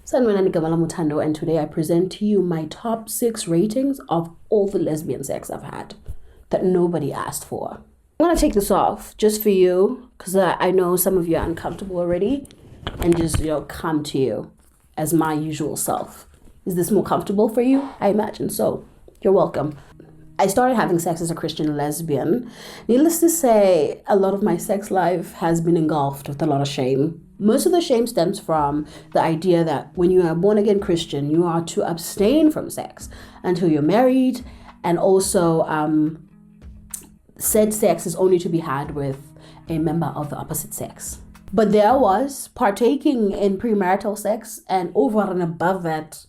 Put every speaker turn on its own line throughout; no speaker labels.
Sanwena Nigamala Mutando, and today I present to you my top 6 ratings of all the lesbian sex I've had that nobody asked for. I'm gonna take this off just for you because I know some of you are uncomfortable already, and just come to you as my usual self. Is this more comfortable for you? I imagine so. You're welcome. I started having sex as a Christian lesbian. Needless to say, a lot of my sex life has been engulfed with a lot of shame. Most of the shame stems from the idea that when you are born again Christian, you are to abstain from sex until you're married, and also said sex is only to be had with a member of the opposite sex. But there I was, partaking in premarital sex, and over and above that,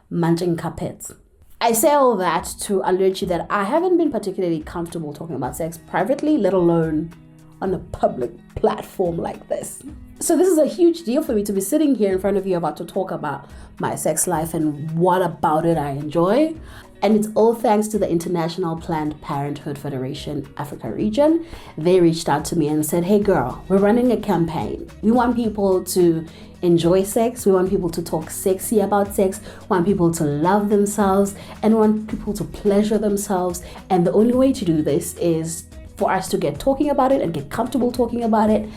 munching carpets. I say all that to alert you that I haven't been particularly comfortable talking about sex privately, let alone on a public platform like this. So this is a huge deal for me to be sitting here in front of you about to talk about my sex life and what about it I enjoy. And it's all thanks to the International Planned Parenthood Federation Africa region. They reached out to me and said, hey girl, we're running a campaign. We want people to enjoy sex. We want people to talk sexy about sex. We want people to love themselves and want people to pleasure themselves. And the only way to do this is for us to get talking about it and get comfortable talking about it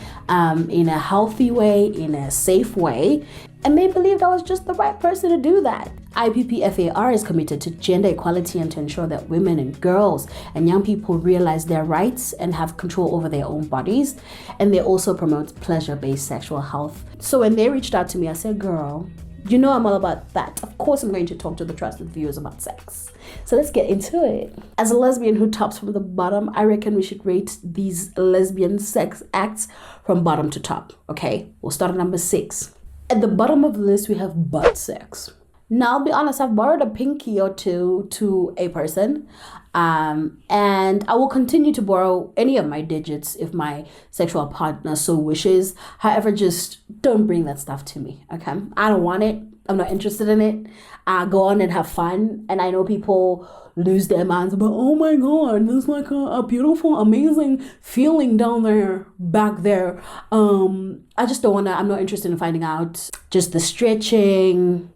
in a healthy way, in a safe way. And they believed I was just the right person to do that. IPPFAR is committed to gender equality and to ensure that women and girls and young people realize their rights and have control over their own bodies. And they also promote pleasure-based sexual health. So when they reached out to me, I said, girl, you know I'm all about that. Of course I'm going to talk to the trusted viewers about sex. So let's get into it. As a lesbian who tops from the bottom, I reckon we should rate these lesbian sex acts from bottom to top. Okay, we'll start at number 6. At the bottom of the list, we have butt sex. Now, I'll be honest, I've borrowed a pinky or two to a person, and I will continue to borrow any of my digits if my sexual partner so wishes. However, just don't bring that stuff to me, okay? I don't want it. I'm not interested in it. Go on and have fun. And I know people lose their minds about, oh my God, there's like a beautiful, amazing feeling down there, back there. I just don't want to, I'm not interested in finding out just the stretching,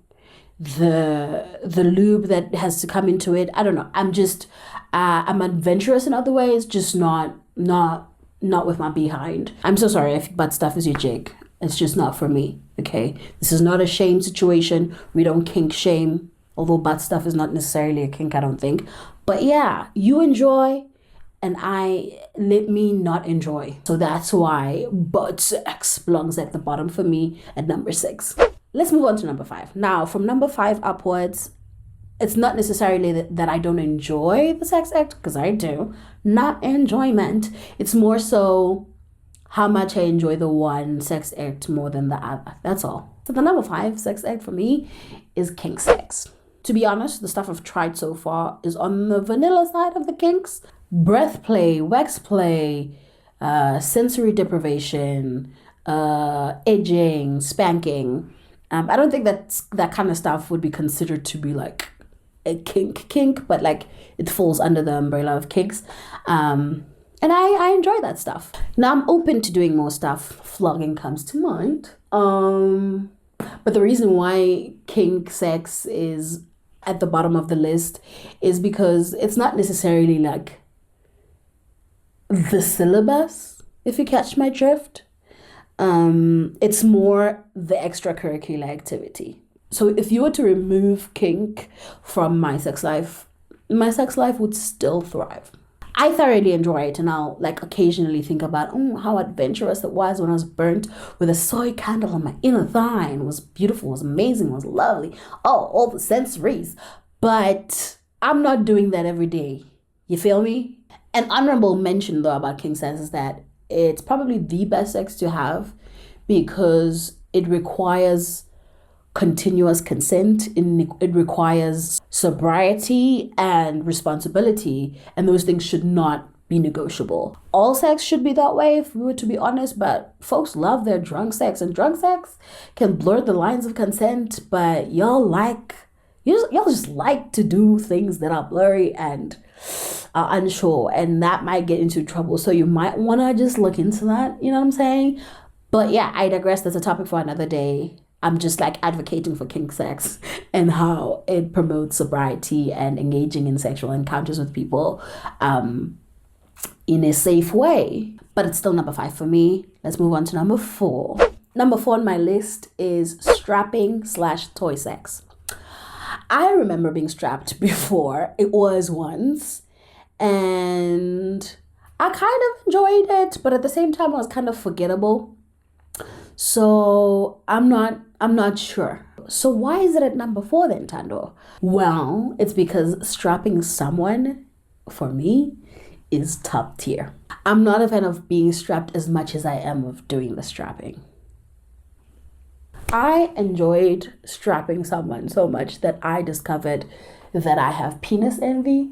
the lube that has to come into it. I don't know. I'm adventurous in other ways, just not with my behind. I'm so sorry if butt stuff is your jig. It's just not for me, okay? This is not a shame situation. We don't kink shame, although butt stuff is not necessarily a kink, I don't think. But yeah, you enjoy, and let me not enjoy. So that's why butt sex belongs at the bottom for me at number 6. Let's move on to number 5. Now, from number 5 upwards, it's not necessarily that I don't enjoy the sex act, because I do. Not enjoyment. It's more so how much I enjoy the one sex act more than the other. That's all. So the number 5 sex act for me is kink sex. To be honest, the stuff I've tried so far is on the vanilla side of the kinks. Breath play, wax play, sensory deprivation, edging, spanking. I don't think that kind of stuff would be considered to be like a kink, but like it falls under the umbrella of kinks. And I enjoy that stuff. Now I'm open to doing more stuff. Flogging comes to mind. But the reason why kink sex is at the bottom of the list is because it's not necessarily like the syllabus, if you catch my drift. It's more the extracurricular activity. So if you were to remove kink from my sex life would still thrive. I thoroughly enjoy it, and I'll like occasionally think about how adventurous it was when I was burnt with a soy candle on my inner thigh, and it was beautiful, it was amazing, it was lovely. Oh, all the sensories. But I'm not doing that every day. You feel me? An honorable mention though about kink sex is that it's probably the best sex to have because it requires continuous consent. It requires sobriety and responsibility, and those things should not be negotiable. All sex should be that way if we were to be honest, but folks love their drunk sex, and drunk sex can blur the lines of consent, but y'all just like to do things that are blurry and are unsure, and that might get into trouble. So you might want to just look into that, you know what I'm saying? But yeah, I digress. That's a topic for another day. I'm just like advocating for kink sex and how it promotes sobriety and engaging in sexual encounters with people in a safe way. But it's still number 5 for me. Let's move on to number 4. Number 4 on my list is strapping/toy sex. I remember being strapped before. It was once. And I kind of enjoyed it, but at the same time, it was kind of forgettable. So I'm not sure. So why is it at number 4 then, Tando? Well, it's because strapping someone, for me, is top tier. I'm not a fan of being strapped as much as I am of doing the strapping. I enjoyed strapping someone so much that I discovered that I have penis envy.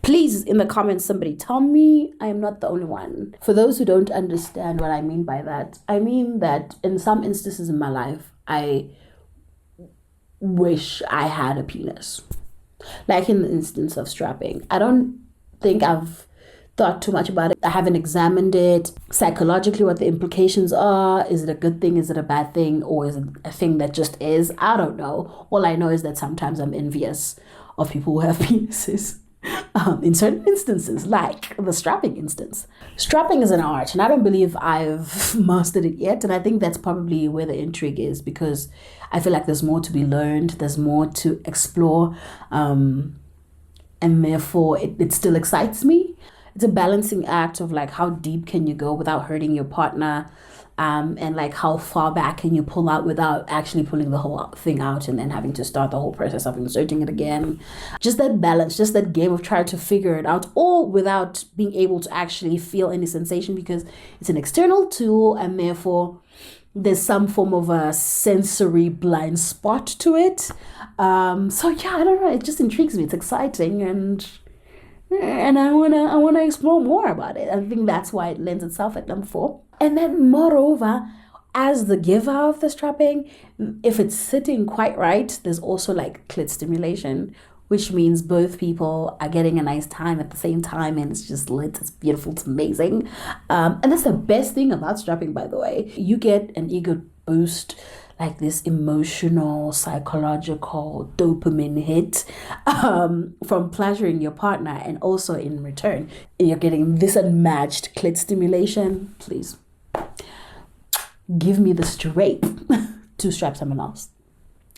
Please, in the comments, somebody tell me I am not the only one. For those who don't understand what I mean by that, I mean that in some instances in my life, I wish I had a penis. Like in the instance of strapping. I don't think I've thought too much about it. I haven't examined it psychologically, what the implications are. Is it a good thing? Is it a bad thing? Or is it a thing that just is? I don't know. All I know is that sometimes I'm envious of people who have penises. In certain instances, like the strapping instance. Strapping is an art, and I don't believe I've mastered it yet. And I think that's probably where the intrigue is, because I feel like there's more to be learned, there's more to explore, and therefore it still excites me. It's a balancing act of like how deep can you go without hurting your partner, and like how far back can you pull out without actually pulling the whole thing out and then having to start the whole process of inserting it again. Just that balance, just that game of trying to figure it out, all without being able to actually feel any sensation, because it's an external tool and therefore there's some form of a sensory blind spot to it. So yeah, I don't know, it just intrigues me. It's exciting, and I wanna explore more about it. I think that's why it lends itself at number 4. And then moreover, as the giver of the strapping, if it's sitting quite right, there's also like clit stimulation, which means both people are getting a nice time at the same time, and it's just lit, it's beautiful, it's amazing. And that's the best thing about strapping, by the way. You get an ego boost, like this emotional, psychological dopamine hit from pleasuring your partner, and also in return, you're getting this unmatched clit stimulation. Please, give me the strength to strap someone else.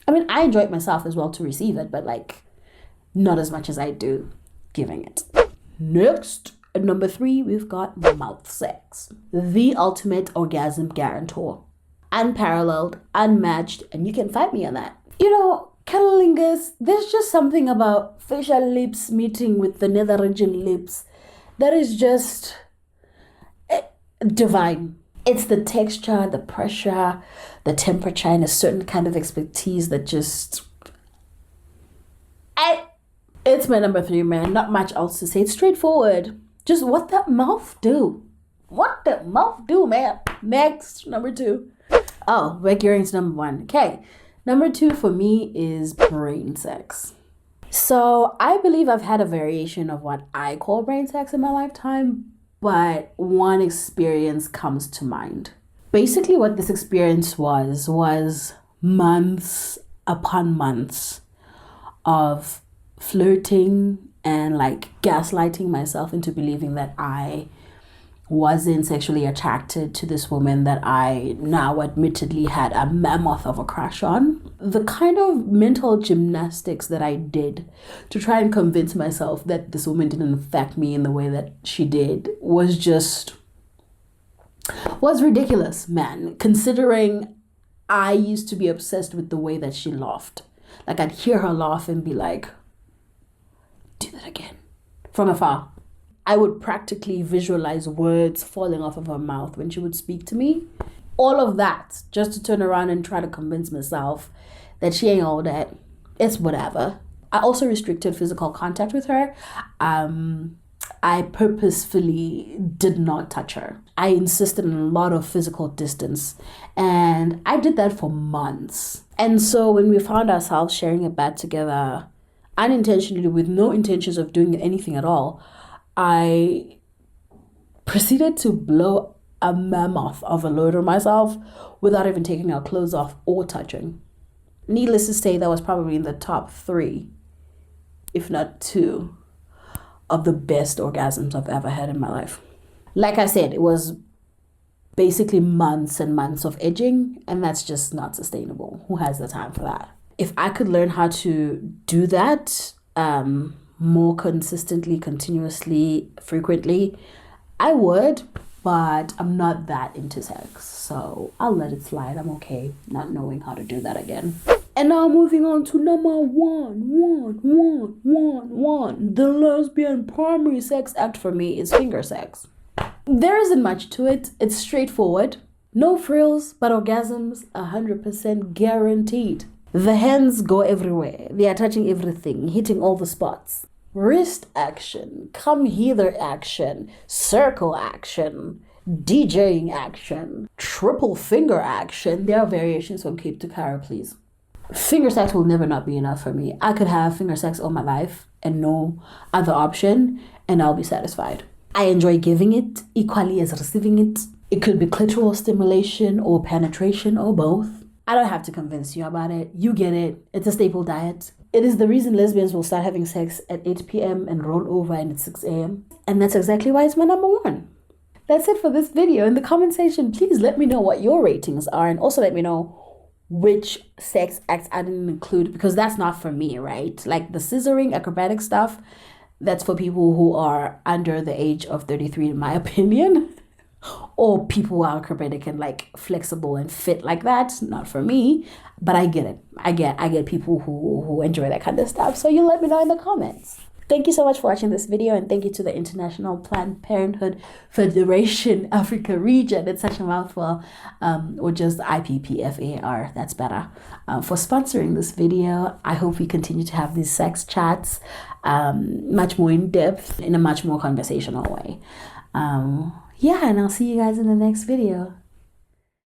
I mean, I enjoy it myself as well to receive it, but like, not as much as I do giving it. Next, at number 3, we've got mouth sex. The ultimate orgasm guarantor. Unparalleled, unmatched, and you can fight me on that. You know, cunnilingus, there's just something about facial lips meeting with the nether region lips that is just divine. It's the texture, the pressure, the temperature, and a certain kind of expertise that just... It's my number 3, man. Not much else to say. It's straightforward. Just what that mouth do. What that mouth do, man. Next, number 2. Oh, we're gearing to number 1. Okay. Number 2 for me is brain sex. So I believe I've had a variation of what I call brain sex in my lifetime, but one experience comes to mind. Basically what this experience was months upon months of flirting and like gaslighting myself into believing that I wasn't sexually attracted to this woman that I now admittedly had a mammoth of a crush on. The kind of mental gymnastics that I did to try and convince myself that this woman didn't affect me in the way that she did was ridiculous, man, considering I used to be obsessed with the way that she laughed. Like I'd hear her laugh and be like, do that again, from afar. I would practically visualize words falling off of her mouth when she would speak to me. All of that just to turn around and try to convince myself that she ain't all that. It's whatever. I also restricted physical contact with her. I purposefully did not touch her. I insisted on a lot of physical distance, and I did that for months. And so when we found ourselves sharing a bed together, unintentionally, with no intentions of doing anything at all, I proceeded to blow a mammoth of a load on myself without even taking our clothes off or touching. Needless to say, that was probably in the top 3, if not 2, of the best orgasms I've ever had in my life. Like I said, it was basically months and months of edging, and that's just not sustainable. Who has the time for that? If I could learn how to do that more consistently, continuously, frequently, I would, but I'm not that into sex, so I'll let it slide. I'm okay not knowing how to do that again. And now moving on to number one. The lesbian primary sex act for me is finger sex. There isn't much to it. It's straightforward. No frills, but orgasms 100% guaranteed. The hands go everywhere. They are touching everything, hitting all the spots. Wrist action, come hither action, circle action, DJing action, triple finger action. There are variations from Cape to Cairo, please. Finger sex will never not be enough for me. I could have finger sex all my life and no other option, and I'll be satisfied. I enjoy giving it equally as receiving it. It could be clitoral stimulation or penetration or both. I don't have to convince you about it. You get it. It's a staple diet. It is the reason lesbians will start having sex at 8 p.m. and roll over and at 6 a.m. And that's exactly why it's my number 1. That's it for this video. In the comment section, please let me know what your ratings are, and also let me know which sex acts I didn't include, because that's not for me, right? Like the scissoring, acrobatic stuff, that's for people who are under the age of 33, in my opinion. Or people who are acrobatic and like flexible and fit like that. Not for me, but I get it. I get people who enjoy that kind of stuff. So you let me know in the comments. Thank you so much for watching this video, and thank you to the International Planned Parenthood Federation Africa region. It's such a mouthful, or just IPPFAR, that's better, for sponsoring this video. I hope we continue to have these sex chats much more in depth, in a much more conversational way. Yeah, and I'll see you guys in the next video.